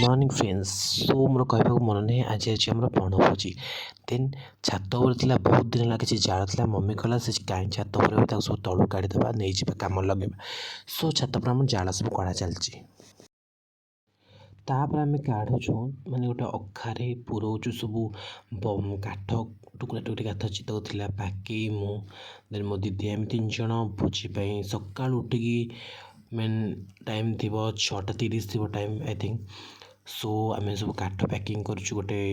Morning friends. सो मोर कहवा मन नहीं आज आज आम बणभोजी देन छात उपर बहुत दिन है किसी जाड़ था मम्मी कहला से कहीं छात उपर सब तलू काढ़ीदे नहीं जावा कम लगे सो छात पर आम जाड़ सब कड़ा चलती तापर आम काढ़ुचु माने गोटे अखारे पुरोचु सब काठ टुकड़ा टुकड़ी काठ चितला बाकी मु देन मो दीदी आम 3 जन भोजी सका उठिकी मेन टाइम थी 6:30 थी टाइम आई थिंक सो आम सब काठ पैकिंग करुचु गोटे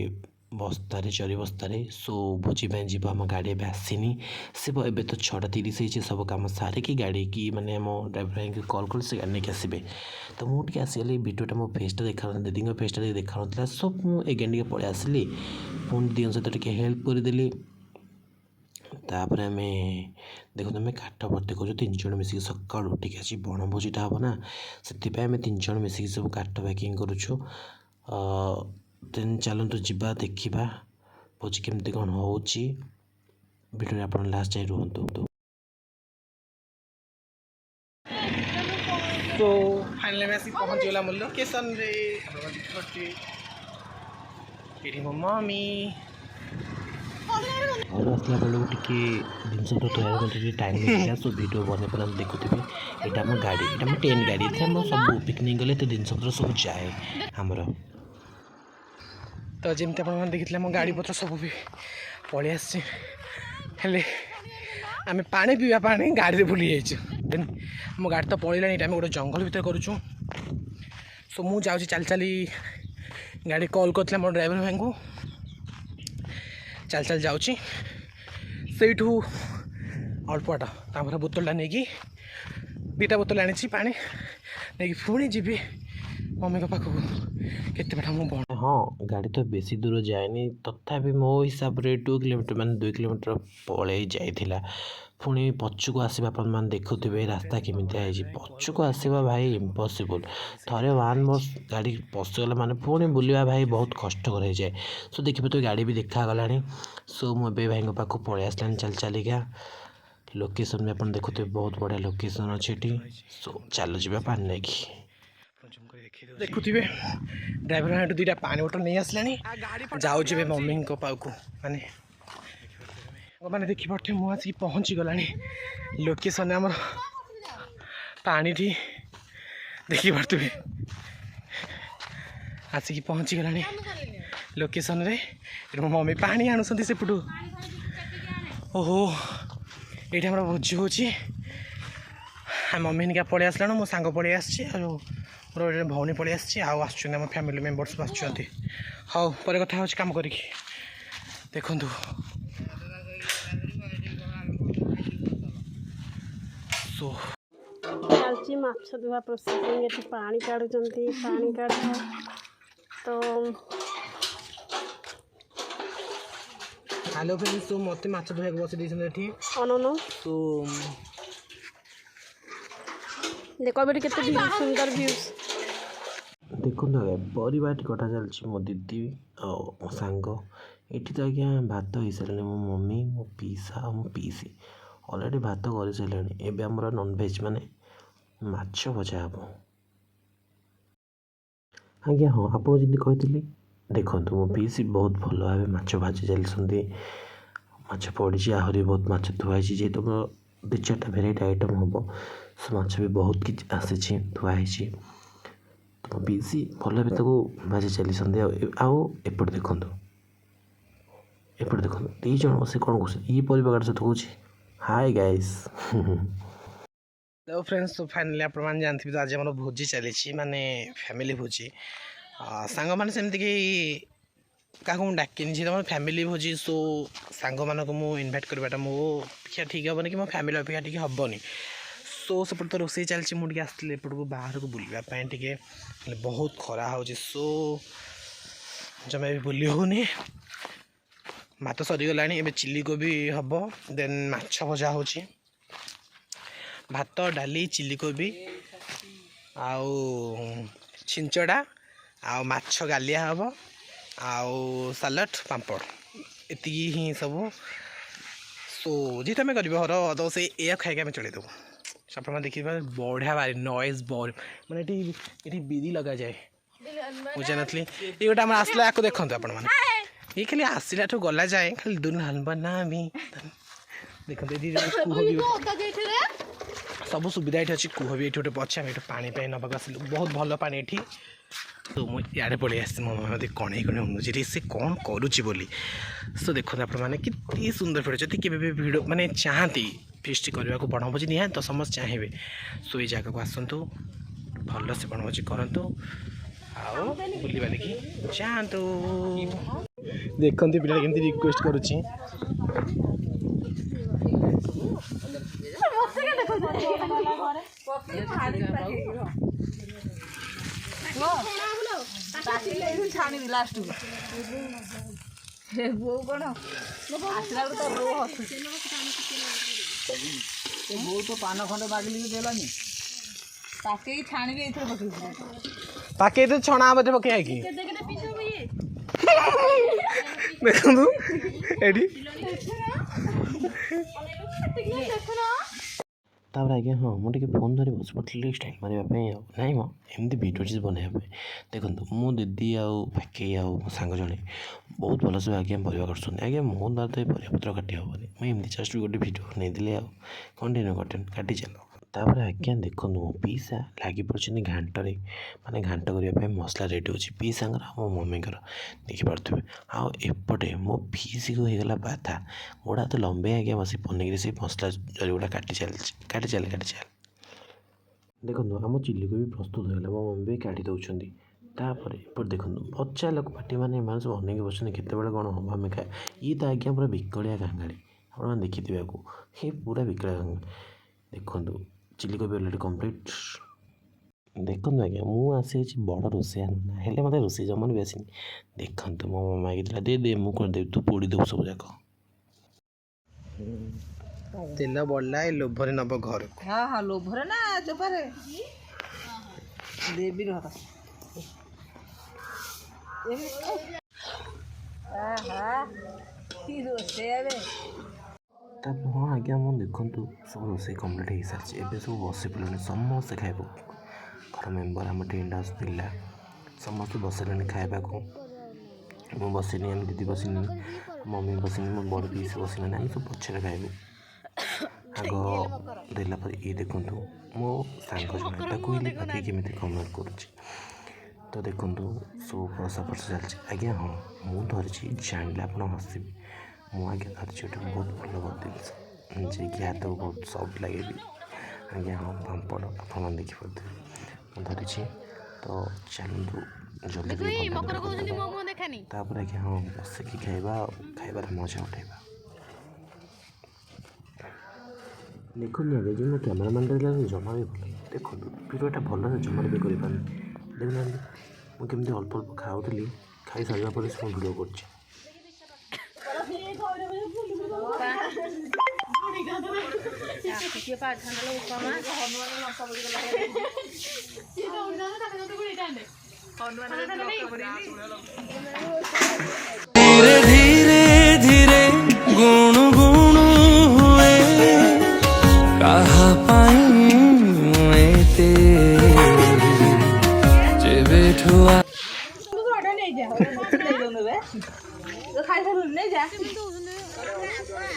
बस्तारे चरी बस्तारे सो भोजी जीव आम गाड़ी एवं आसीनी से एवं तो 6:30 होती सब कम सारिकी गाड़ी की माने आम ड्राइवर भाई कल कल से गाड़ी नहीं आसबे तो मुझे आसगली भिडियोटा मो फेसटा देखा दीदी फेसटा देखा ना सो मुझे टे पलि आसली पुणी दीदी सहित टे हेल्प करदेली तापर आम देखो आम काठ भर्ती कर 3 जन मिसिक सका उठिक आज बणभोजीटा हम ना से आम 3 जन मिसिक सब काठ पैकिंग करुचु देन चलतु जा देखा भोजी केमती कौन हो भिडियो आप लास्ट जाए रुहतु। तो फाइनली मैं पहुँचीगला मोर लोकेशन रे मो मम्मी घर आसला बेलू टे जिन सब तैयारी टाइम मिलता सो भिड बन पर देखुवे यहाँ आम गाड़ी यहाँ आम टेन गाड़ी आम सब पिकनिक गले तो जिन सब जाए आमर तो जमी आप देखिए मो गाड़ी पत्र सब भी पलि आसे आम पा पीवा पा गाड़ी भूली देन मो गाड़ी तो पलैला आम गोटे जंगल भितर करुचु सो मु जाऊँ चल चली गाड़ी कॉल करता मोर ड्राइवर भाई को चल चल जाऊँगी सेठू अल्पटा तापर बोतलटा नहीं 2टा बोतल आनी पा नहीं पुणी जी मम्मी को पाखक केते बाटा मु बण हाँ गाड़ी तो बेसी दूर जाएनी तथापि मो हिसाब से 2 किलोमीटर मान 2 किलोमीटर पलै जाइथिला पुणी पछुक आसवा आप देखुवे रास्ता केमी पछुक आसवा भाई इम्पॉसिबल थरे 1 बस गाड़ी पशिगला माने पुणी बुलवा भाई बहुत कष्टकर हो जाए सो देखिए तो गाड़ी भी देखागला सो मुझे भाई पाक पलि आसलानी चल चलिका लोकेशन में आप देखुवे बहुत बढ़िया लोकेशन अच्छी सो चलो जा पानी नहीं देखुवे ड्राइवर भाई 2टा पानी बोतल नहीं आसला जाऊँ मम्मी पाक माने मैंने देखी पटे मुझे पहुँची गला लोकेशन आम पानी देखी पारे आसिक पहुँची गला लोकेशन रे मो मम्मी पानी आणुंट सेपटू ओहो ये आम भोजी हो मम्मी निका पलि आसला मो सांग पलि आसी मोर भौणी पलि आस फैमिली मेम्बर्स आसुँच हाँ पर कथा हो काम करी देखु चलती माछ धुआ प्रोसेसिंग ये पानी काढ़ुंट पानी काढ़ तो हेलो फ्रेंड्स तो मत माछ धोया बस देती अनन तो देखो बेटी केते सुंदर व्यूज देखो परिवार कटा चलती मो दीदी और मो सांग ये तो आज्ञा भात हो सारे मो मम्मी मो पीसा और मो पीसी अलरेडी भात कर सारे एवं आमर नॉनभेज माने माछ भजा हम आज्ञा हाँ आपको जमी कही देखो मो पीसी बहुत भल भाव माछ भाजी चलती माछ पड़ी आहरी बहुत माछ धुआई जेहेतु मोर 2-4टा भेराइटी आइटम हम सो माछ भी बहुत किसी आसी धुआई तो मो पीसी भल भाव भाजी चलती आउट देखो देखो 2 जन बस कौन कौन ये परिवार सहित कौन हाय गाइस हेलो फ्रेंड्स तो फाइनली आप जानते तो आज आम भोजी चली माने फैमिली भोजी सांग मैंने सेमती कि क्या डाकिनी तुम फैमिली भोजी सो सांग मानक मुझे इनभाइट करवाटा मो अपेक्षा ठीक हेनी कि मो फैमिली अपेक्षा ठीक हेनी सो सेपट तो रोसे चलती मुझे आसती एपट को बाहर को बुलवाई टे बहुत खरा हो सो जमा भी बुली होनी भात सरीगला ए चिली कोबी हम देन माछ भजा हो भात डाली चिली कोबी आउ छिंचड़ा आउ माछ गालिया हम आउ सालाड पापड़ एति ही सब सो जी तुम कर तो से या खाई आम चल देव आप देखिए बढ़िया बारी नॉइज माने बिदी लगा जाए ମୁଁ ଜାଣିନଥିଲି ଇଏ ଗୋଟେ ଆମର ଆସିଲା ୟାକୁ ଦେଖନ୍ତୁ ଆପଣମାନେ ଇଏ ଖାଲି ଆସିଲାଠୁ ଗଲା ଯାଏ ଖାଲି ଦୁଲ୍ହନ ବନାମି ଦେଖନ୍ତୁ ଏଠି କୁହ ବି ସବୁ ସୁବିଧା ଏଠି ଅଛି କୁହ ବି ଏଠି ଗୋଟେ ଅଛି ଆମେ ଏଠି ପାଣି ପାଇଁ ନେବାକୁ ଆସିଲୁ ବହୁତ ଭଲ ପାଣି ଏଠି ତ ମୁଁ ଇଆଡ଼େ ପଳେଇ ଆସିଛି ମୋ ମାମା ମୋତେ କଣେଇ ଅନୁଛି ସେ କ'ଣ କରୁଛି ବୋଲି ସୋ ଦେଖନ୍ତୁ ଆପଣମାନେ କେତେ ସୁନ୍ଦର ଭିଡ଼ିଓ ଯଦି କେବେ ବି ଭିଡ଼ିଓ ମାନେ ଚାହାନ୍ତି ଫିଷ୍ଟ କରିବାକୁ ବଣଭୋଜି ନିହାତି ତ ସମସ୍ତେ ଚାହିଁବେ ସୋ ଏଇ ଜାଗାକୁ ଆସନ୍ତୁ ଭଲସେ ବଣଭୋଜି କରନ୍ତୁ ଆଉ ବୁଲିବାଲିକି ଯାଆନ୍ତୁ ଦେଖନ୍ତୁ ପିଲା କେମିତି ରିକ୍ୱେଷ୍ଟ କରୁଛି ଛାଣିବି ଲାଷ୍ଟକୁ ବୋଉ କ'ଣ ଆସିଲା ବେଳକୁ ତ ବୋଉ ହସୁଛି ବୋଉ ତ ପାନ ଖଣ୍ଡେ ମାଗିଲି ବି ଦେଲାନି ପାକେଇକି ଛାଣିବି ଏଇଥିରେ ପକେଇବି ପାକେଇ ତ ଛଣା ବୋଧେ ପକେଇବା କି ଦେଖନ୍ତୁ ଏଠି ତାପରେ ଆଜ୍ଞା ହଁ ମୁଁ ଟିକେ ଫୋନ୍ ଧରି ବସି ପଡ଼ିଥିଲି ଷ୍ଟାଇଲ୍ ମାରିବା ପାଇଁ ଆଉ ନାଇଁ ମ ଏମିତି ଭିଡ଼ିଓ ଚିଜ ବନେଇବା ପାଇଁ ଦେଖନ୍ତୁ ମୁଁ ଦିଦି ଆଉ ପାକେଇ ଆଉ ମୋ ସାଙ୍ଗ ଜଣେ ବହୁତ ଭଲସେ ଆଜ୍ଞା ପରିବା କାଟୁଛନ୍ତି ଆଜ୍ଞା ମୋ ଦ୍ୱାରା ତ ଏ ପରିବାପତ୍ର କାଟି ହେବନି ମୁଁ ଏମିତି ଜଷ୍ଟ ଗୋଟେ ଭିଡ଼ିଓ ବନେଇଦେଲି ଆଉ କଣ୍ଟିନ୍ୟୁ କାଟି ଚାଲ ତାପରେ ଆଜ୍ଞା ଦେଖନ୍ତୁ ମୋ ପିଇସା ଲାଗି ପଡ଼ିଛନ୍ତି ଘାଣ୍ଟରେ ମାନେ ଘାଣ୍ଟ କରିବା ପାଇଁ ମସଲା ରେଡ଼ି ହେଉଛି ପିଇସାଙ୍କର ଆଉ ମୋ ମମିଙ୍କର ଦେଖିପାରୁଥିବେ ଆଉ ଏପଟେ ମୋ ପିଇସିକୁ ହେଇଗଲା ବାଧା ଗୋଡ଼ା ହାତ ଲମ୍ବେଇ ଆଜ୍ଞା ବସି ପନିକିରି ସେ ମସଲା ଜରିଗୁଡ଼ା କାଟି ଚାଲେ ଦେଖନ୍ତୁ ଆମ ଚିଲିକୁ ବି ପ୍ରସ୍ତୁତ ହେଇଗଲା ମୋ ମମି ବି କାଟି ଦେଉଛନ୍ତି ତାପରେ ଏପଟେ ଦେଖନ୍ତୁ ବଚ୍ଚା ଲୋକ ପାଟି ମାନେ ଏମାନେ ସବୁ ଅନେଇକି ବସୁଛନ୍ତି କେତେବେଳେ କ'ଣ ହେବ ଆମେ ଖାଇବା ଇଏ ତ ଆଜ୍ଞା ପୁରା ବିକଳିଆ କାଙ୍ଗାଳି ଆପଣମାନେ ଦେଖିଥିବେ ଆକୁ ଇଏ ପୁରା ବିକଳିଆ କାଙ୍ଗାଳି ଦେଖନ୍ତୁ ଚିଲି କୋବି ଅଲରେଡ଼ି କମ୍ପ୍ଲିଟ୍ ଦେଖନ୍ତୁ ଆଜ୍ଞା ମୁଁ ଆସିଛି ବଡ଼ ରୋଷେଇଆ ନୁହେଁ ହେଲେ ମୋତେ ରୋଷେଇ ଜମାରୁ ବି ଆସିନି ଦେଖନ୍ତୁ ମୋ ମାମା ମାଗିଥିଲା ଦେ ମୁଁ କରିଦେବି ତୁ ପୋଡ଼ି ଦେବୁ ସବୁ ଯାକ ତେଲ ବଢ଼ିଲା ଏ ଲୋଭରେ ନେବ ଘରକୁ ହଁ ହଁ ଲୋଭରେ ନା ଚୋପାରେ ଦେବି ରହ କି ରୋଷେଇ ଏବେ ତାପରେ ହଁ ଆଜ୍ଞା ମୁଁ ଦେଖନ୍ତୁ ସବୁ ରୋଷେଇ କମ୍ପ୍ଲିଟ୍ ହେଇସାରିଛି ଏବେ ସବୁ ବସି ପଡ଼ିଲେଣି ସମସ୍ତେ ଖାଇବୁ ଘର ମେମ୍ବର ଆମ ଟେଣ୍ଟ ହାଉସ୍ ପିଲା ସମସ୍ତେ ବସିଲେଣି ଖାଇବାକୁ ମୁଁ ବସିନି ଆମ ଦିଦି ବସିନି ମମି ବସିନି ମୋ ବଡ଼ ପିଇସି ବସିଲେଣି ଆମେ ସବୁ ପଛରେ ଖାଇବୁ ଆଗ ଦେଲା ପରେ ଇଏ ଦେଖନ୍ତୁ ମୋ ସାଙ୍ଗ ଜଣେ ତାକୁ ହେଲେ ପାଖି କେମିତି କମେଣ୍ଟ କରୁଛି ତ ଦେଖନ୍ତୁ ସବୁ ବର୍ଷା ଚାଲିଛି ଆଜ୍ଞା ହଁ ମୁଁ ଧରିଛି ଜାଣିଲେ ଆପଣ ହସିବି ମୁଁ ଆଜ୍ଞା ଧରିଛି ଗୋଟେ ବହୁତ ଭଲ ଜିନିଷ ଯିଏକି ହାତକୁ ବହୁତ ସଫ୍ଟ ଲାଗେବି ଆଜ୍ଞା ହଁ ପାମ୍ପଡ଼ ଆପଣମାନେ ଦେଖିପାରୁଥିବେ ମୁଁ ଧରିଛି ତ ଚାଲନ୍ତୁ ଜଲ୍ଦି ତାପରେ ଆଜ୍ଞା ହଁ ବସିକି ଖାଇବା ଆଉ ଖାଇବାର ମଜା ଉଠାଇବା ଦେଖନ୍ତୁ ଆଜ୍ଞା ଯେଉଁ ମୋ କ୍ୟାମେରାମ୍ୟାନ୍ ରହିଲା ଜମା ବି ଭଲ ଦେଖନ୍ତୁ ଭିଡ଼ିଓଟା ଭଲରେ ଜମାରେ ବି କରିପାରୁନି ଦେଖୁନାହାନ୍ତି ମୁଁ କେମିତି ଅଳ୍ପ ଅଳ୍ପ ଖାଉଥିଲି ଖାଇସାରିବା ପରେ ସେ ମୁଁ ଭିଡ଼ିଓ କରୁଛି धीरे धीरे धीरे गुण गुण हुए कहा पाई एते जेबे ठुआ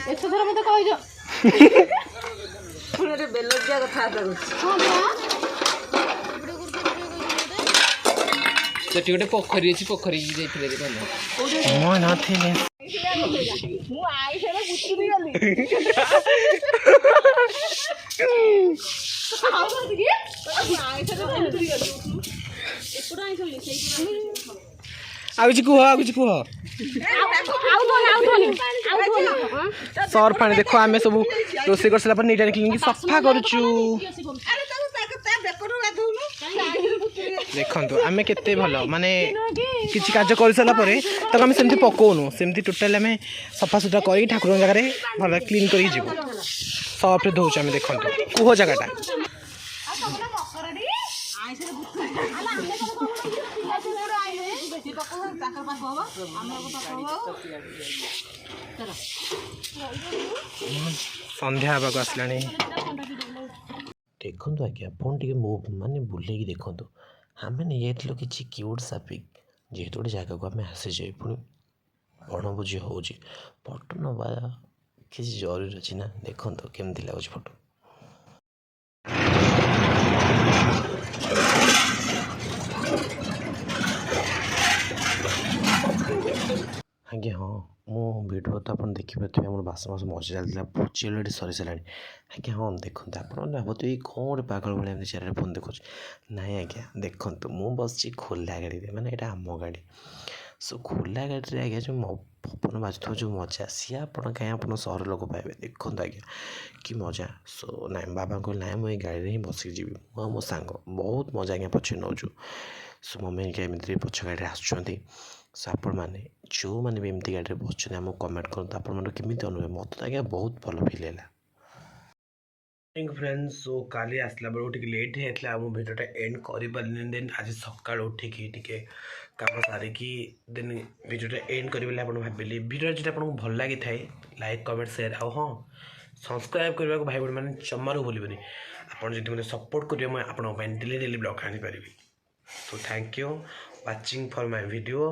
ଏଥର ମୋତେ କହିଛ ବେଲଜିଆ କଥା ସେଠି ଗୋଟେ ପୋଖରୀ ଅଛି ପୋଖରୀ ଯାଇଥିଲେ ଭଲ ମୁଁ ନଥିଲି ମୁଁ ଆଇସାରେ ବୁତୁରି ଗଲି ଆଉ କିଛି କୁହ ସର୍ ପାଣି ଦେଖ ଆମେ ସବୁ ରୋଷେଇ କରିସାରିଲା ପରେ ନିଟ୍ ଆଣ୍ଡ କ୍ଲିନ୍ ସଫା କରୁଛୁ ଦେଖନ୍ତୁ ଆମେ କେତେ ଭଲ ମାନେ କିଛି କାର୍ଯ୍ୟ କରିସାରିଲା ପରେ ତାକୁ ଆମେ ସେମିତି ପକଉନୁ ସେମିତି ଟୋଟାଲି ଆମେ ସଫାସୁତୁରା କରିକି ଠାକୁରଙ୍କ ଜାଗାରେ ଭଲ କ୍ଲିନ୍ କରିକି ଯିବୁ ସଫ୍ଟରେ ଧୋଉଛୁ ଆମେ ଦେଖନ୍ତୁ କୁହ ଜାଗାଟା ସନ୍ଧ୍ୟା ହେବାକୁ ଆସିଲାଣି ଦେଖନ୍ତୁ ଆଜ୍ଞା ଆପଣ ଟିକେ ମୋ ମାନେ ବୁଲେଇକି ଦେଖନ୍ତୁ ଆମେ ନେଇଯାଇଥିଲୁ କିଛି କ୍ୟୁଟ୍ ସାପିକ୍ ଯେହେତୁ ଗୋଟେ ଜାଗାକୁ ଆମେ ଆସିଛେ ପୁଣି ବଣଭୋଜି ହେଉଛି ଫଟୋ ନେବା କିଛି ଜରୁରୀ ଅଛି ନା। ଦେଖନ୍ତୁ କେମିତି ଲାଗୁଛି ଫଟୋ। ଆଜ୍ଞା ହଁ ମୁଁ ଭିଡ଼ିଓ ତ ଆପଣ ଦେଖିପାରୁଥିବେ ଆମର ବାସ ମଜା ଚାଲିଥିଲା ଭୋଜି ଅଲରେଡ଼ି ସରିସାରିଲାଣି। ଆଜ୍ଞା ହଁ ଦେଖନ୍ତୁ ଆପଣମାନେ ଭାବୁଥିବେ କ'ଣ ଗୋଟେ ପାଗଳ ଭଳିଆ ଏମିତି ଚେୟାରରେ ଫୋନ୍ ଦେଖୁଛି। ନାଇଁ ଆଜ୍ଞା ଦେଖନ୍ତୁ ମୁଁ ବସିଛି ଖୋଲା ଗାଡ଼ିରେ ମାନେ ଏଇଟା ଆମ ଗାଡ଼ି। ସୋ ଖୋଲା ଗାଡ଼ିରେ ଆଜ୍ଞା ଯେଉଁ ପବନ ବାଜୁଥିବ ଯେଉଁ ମଜା ସିଏ ଆପଣ ସହର ଲୋକ ପାଇବେ। ଦେଖନ୍ତୁ ଆଜ୍ଞା କି ମଜା। ସୋ ନାଇଁ ବାବା କହିଲେ ନାଇଁ ମୁଁ ଏଇ ଗାଡ଼ିରେ ହିଁ ବସିକି ଯିବି। ମୁଁ ଆଉ ମୋ ସାଙ୍ଗ ବହୁତ ମଜା ଆଜ୍ଞା ପଛରେ ନେଉଛୁ। ସୋ ମମି ଆଜ୍ଞା ଏମିତିରେ ପଛ ଗାଡ଼ିରେ ଆସୁଛନ୍ତି। ସୋ ଆପଣମାନେ ଯେଉଁମାନେ ବି ଏମିତି ଗାଡ଼ିରେ ବସୁଛନ୍ତି ଆମକୁ କମେଣ୍ଟ କରନ୍ତୁ ଆପଣଙ୍କର କେମିତି ଅନୁଭବ। ମୋତେ ତ ଆଜ୍ଞା ବହୁତ ଭଲ ଫିଲ୍ ହେଲା। ଫ୍ରେଣ୍ଡସ୍ ସୋ କାଲି ଆସିଲା ବେଳକୁ ଟିକେ ଲେଟ୍ ହେଇଯାଇଥିଲା ଆଉ ମୁଁ ଭିଡ଼ିଓଟା ଏଣ୍ଡ କରିପାରିଲିନି। ଦେନ୍ ଆଜି ସକାଳୁ ଉଠିକି ଟିକେ କାମ ସାରିକି ଦେନ୍ ଭିଡ଼ିଓଟା ଏଣ୍ଡ କରିବି ବୋଲି ଆପଣ ଭାବିଲି। ଭିଡ଼ିଓ ଯଦି ଆପଣଙ୍କୁ ଭଲ ଲାଗିଥାଏ ଲାଇକ୍ କମେଣ୍ଟ ସେୟାର ଆଉ ହଁ ସବସ୍କ୍ରାଇବ୍ କରିବାକୁ ଭାଇ ଭଉଣୀମାନେ ଜମାରୁ ଭୁଲିବେନି। ଆପଣ ଯଦି ମୋତେ ସପୋର୍ଟ କରିବେ ମୁଁ ଆପଣଙ୍କ ପାଇଁ ଡେଲି ବ୍ଲଗ୍ ଆଣିପାରିବି। So thank you watching for my video.